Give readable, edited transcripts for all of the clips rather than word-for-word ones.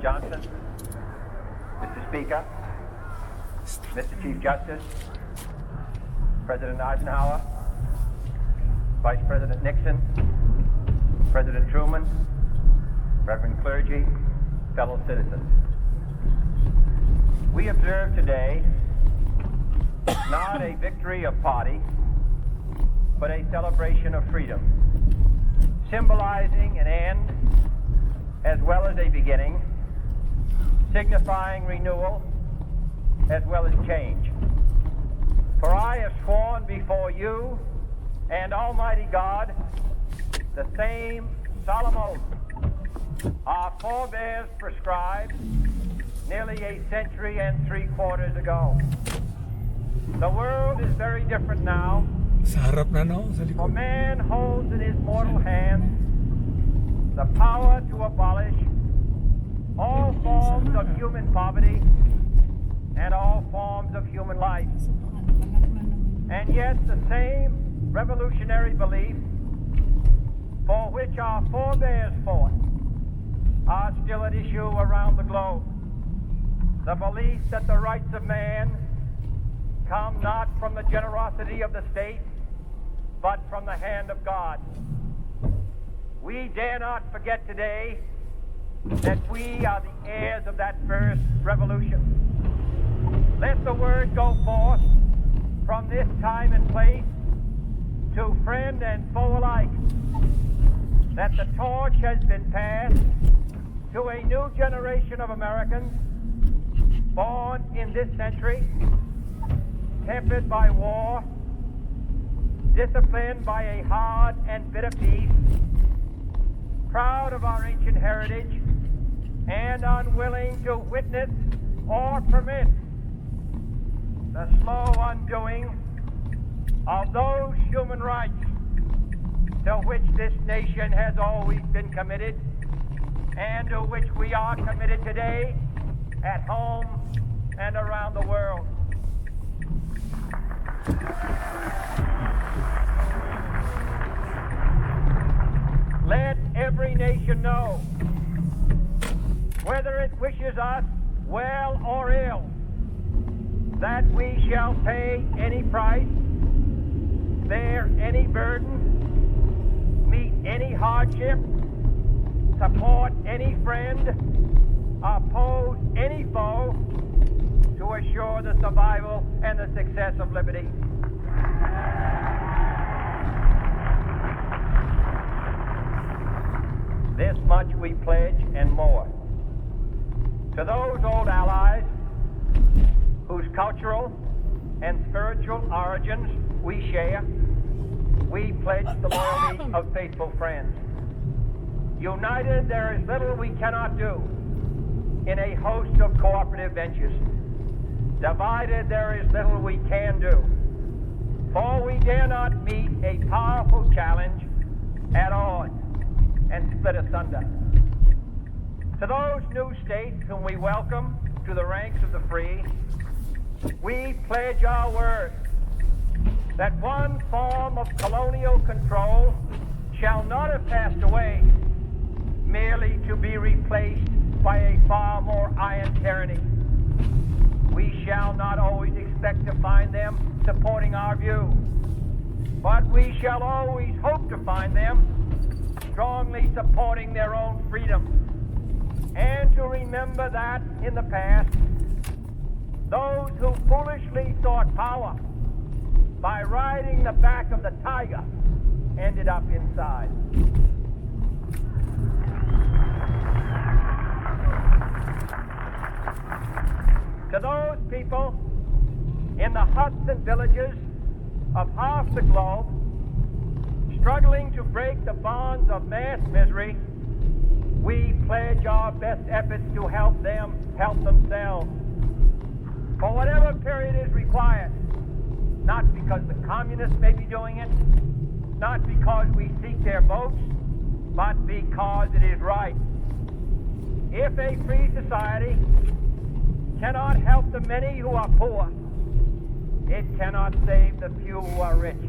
Johnson, Mr. Speaker, Mr. Chief Justice, President Eisenhower, Vice President Nixon, President Truman, Reverend clergy, fellow citizens. We observe today not a victory of party, but a celebration of freedom, symbolizing an end as well as a beginning, signifying renewal as well as change. For I have sworn before you and Almighty God the same solemn oath our forebears prescribed nearly a century and 3/4 ago. The world is very different now. Sa harap na, no? Sa For likod. man holds in his mortal hand the power to abolish all forms of human poverty and all forms of human life. And yet the same revolutionary belief for which our forebears fought are still at issue around the globe. The belief that the rights of man come not from the generosity of the state, but from the hand of God. We dare not forget today that we are the heirs of that first revolution. Let the word go forth from this time and place to friend and foe alike that the torch has been passed to a new generation of Americans born in this century, tempered by war, disciplined by a hard and bitter peace, proud of our ancient heritage, and unwilling to witness or permit the slow undoing of those human rights to which this nation has always been committed and to which we are committed today at home and around the world. Let every nation know, whether it wishes us well or ill, that we shall pay any price, bear any burden, meet any hardship, support any friend, oppose any foe, to assure the survival and the success of liberty. This much we pledge and more. To those old allies whose cultural and spiritual origins we share, we pledge the loyalty of faithful friends. United, there is little we cannot do in a host of cooperative ventures. Divided, there is little we can do, for we dare not meet a powerful challenge at odds and split asunder. To those new states whom we welcome to the ranks of the free, we pledge our word that one form of colonial control shall not have passed away merely to be replaced by a far more iron tyranny. We shall not always expect to find them supporting our view, but we shall always hope to find them strongly supporting their own freedom, and to remember that in the past, those who foolishly sought power by riding the back of the tiger ended up inside. To those people in the huts and villages of half the globe struggling to break the bonds of mass misery, we pledge our best efforts to help them help themselves. For whatever period is required, not because the communists may be doing it, not because we seek their votes, but because it is right. If a free society cannot help the many who are poor, it cannot save the few who are rich.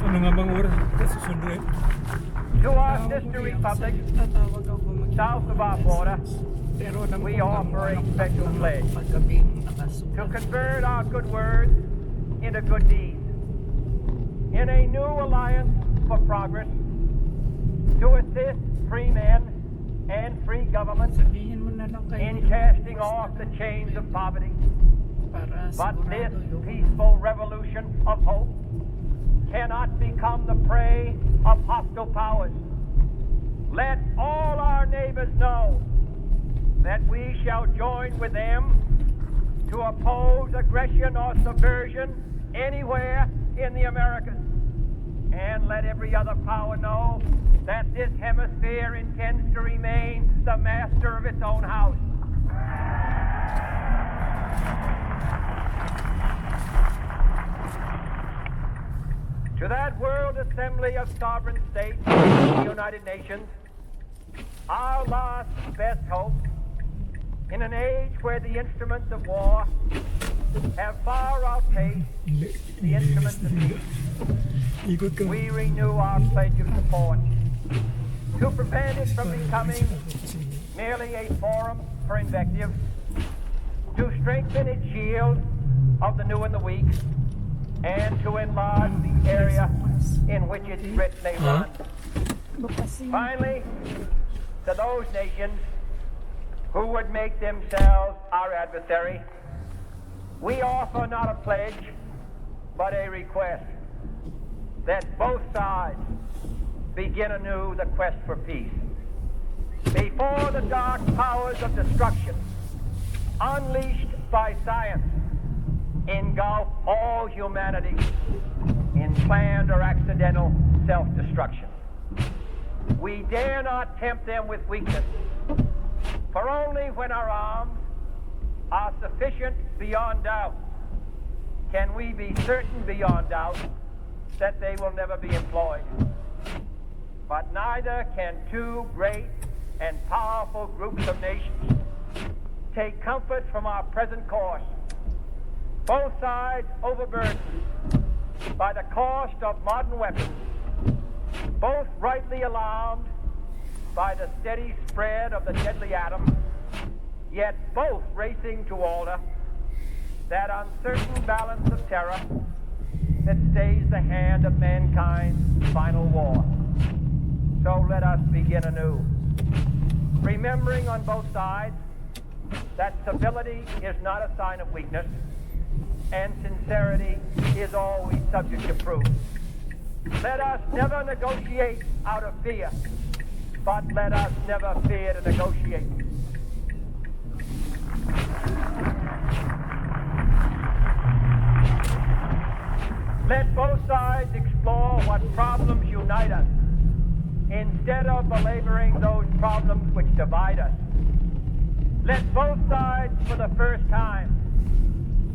Ano nga bang oras kasusunduin? To our sister republic Tatawag ako south of our border, Pero alam we ko offer a ano, special pledge pagkabing to nakasulat. convert our good words into good deeds, in a new alliance for progress, to assist free men and free governments Sabihin mo na lang kayo. in casting off the chains of poverty. Para But this sigurado yung peaceful revolution of hope cannot become the prey of hostile powers. Let all our neighbors know that we shall join with them to oppose aggression or subversion anywhere in the Americas. And let every other power know that this hemisphere intends to remain the master of its own house. To that World Assembly of Sovereign States, the United Nations, our last best hope, in an age where the instruments of war have far outpaced the instruments of peace, Ikot ka. we renew our pledge of support to prevent it from becoming merely a forum for invective, to strengthen its shield of the new and the weak, and to enlarge the area in which its grit may run. Finally, to those nations who would make themselves our adversary, we offer not a pledge, but a request that both sides begin anew the quest for peace. Before the dark powers of destruction, unleashed by science, engulf all humanity in planned or accidental self-destruction. We dare not tempt them with weakness, for only when our arms are sufficient beyond doubt can we be certain beyond doubt that they will never be employed. But neither can two great and powerful groups of nations take comfort from our present course, both sides overburdened by the cost of modern weapons, both rightly alarmed by the steady spread of the deadly atom, yet both racing to alter that uncertain balance of terror that stays the hand of mankind's final war. So let us begin anew, remembering on both sides that civility is not a sign of weakness, and sincerity is always subject to proof. Let us never negotiate out of fear, but let us never fear to negotiate. Let both sides explore what problems unite us, instead of belaboring those problems which divide us. Let both sides, for the first time,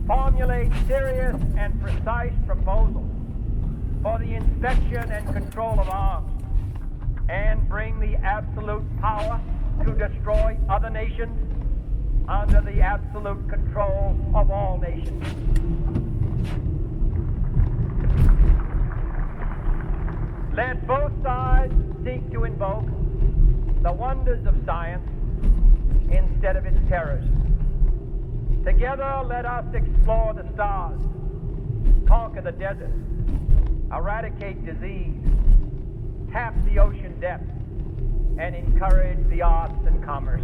formulate serious and precise proposals for the inspection and control of arms, and bring the absolute power to destroy other nations under the absolute control of all nations. Let both sides seek to invoke the wonders of science instead of its terrors. Together, let us explore the stars, conquer the desert, eradicate disease, tap the ocean depths, and encourage the arts and commerce.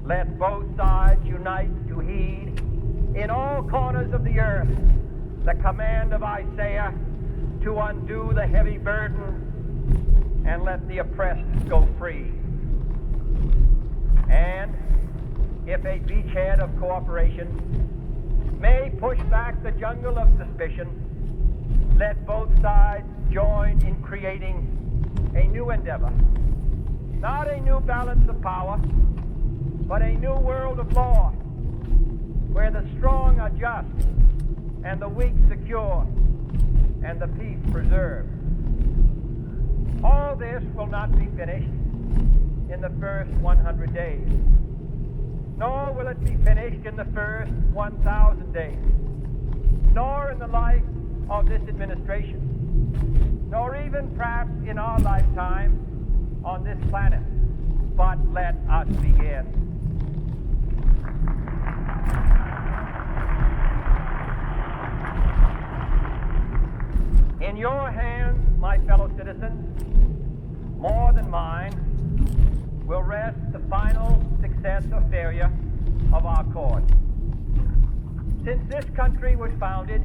Let both sides unite to heed in all corners of the earth the command of Isaiah to undo the heavy burden and let the oppressed go free. And if a beachhead of cooperation may push back the jungle of suspicion, let both sides join in creating a new endeavor. Not a new balance of power, but a new world of law, where the strong are just, and the weak secure, and the peace preserved. All this will not be finished in the first 100 days, nor will it be finished in the first 1,000 days, nor in the life of this administration. nor even perhaps in our lifetime on this planet. But let us begin. In your hands, my fellow citizens, more than mine, will rest the final success or failure of our cause. Since this country was founded,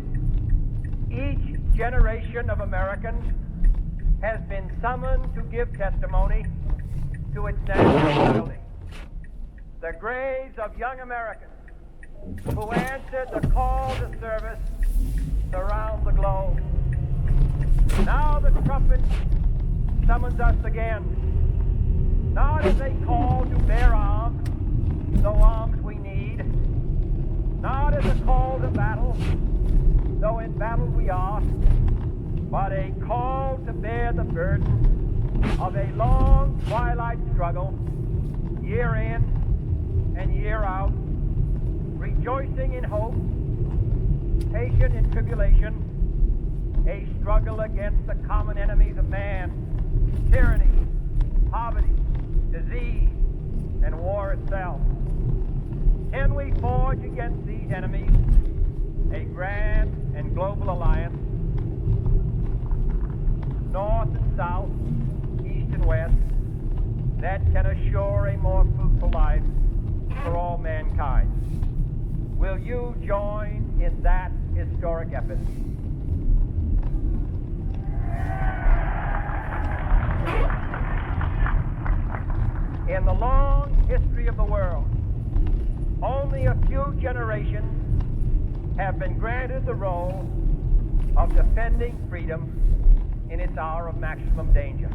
each generation of Americans has been summoned to give testimony to its national loyalty. The graves of young Americans who answered the call to service surround the globe. Now the trumpet summons us again, not as a call to bear arms, though arms we need, not as a call to battle, though in battle we are, but a call to bear the burden of a long twilight struggle, year in and year out, rejoicing in hope, patient in tribulation, a struggle against the common enemies of man, tyranny, poverty, disease, and war itself. Can we forge against these enemies a grand and global alliance, north and south, east and west, that can assure a more fruitful life for all mankind? Will you join in that historic effort? In the long history of the world, only a few generations have been granted the role of defending freedom in its hour of maximum danger.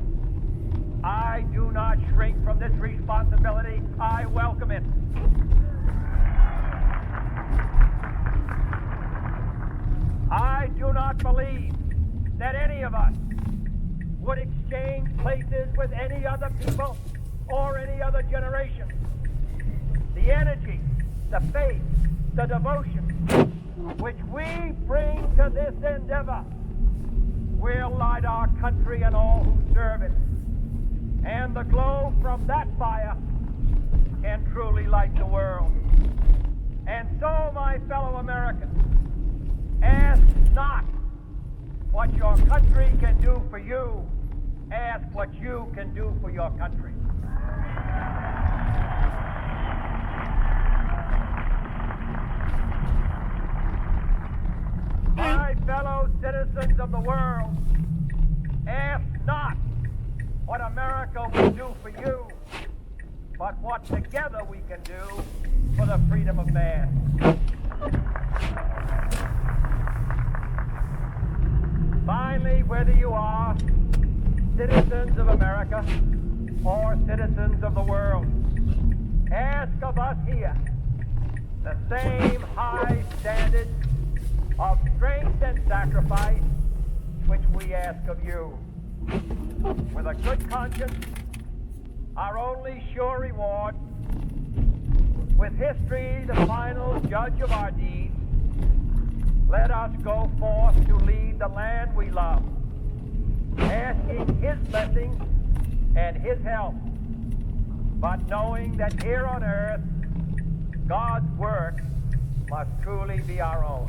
I do not shrink from this responsibility. I welcome it. I do not believe that any of us would exchange places with any other people or any other generation. The energy, the faith, the devotion which we bring to this endeavor will light our country and all who serve it. And the glow from that fire can truly light the world. And so, my fellow Americans, ask not what your country can do for you. Ask what you can do for your country. My fellow citizens of the world, ask not what America will do for you, but what together we can do for the freedom of man. Finally, whether you are citizens of America or citizens of the world, ask of us here the same high standard of strength and sacrifice which we ask of you. With a good conscience, our only sure reward, with history the final judge of our deeds, let us go forth to lead the land we love, asking his blessing and his help, but knowing that here on earth, God's work must truly be our own.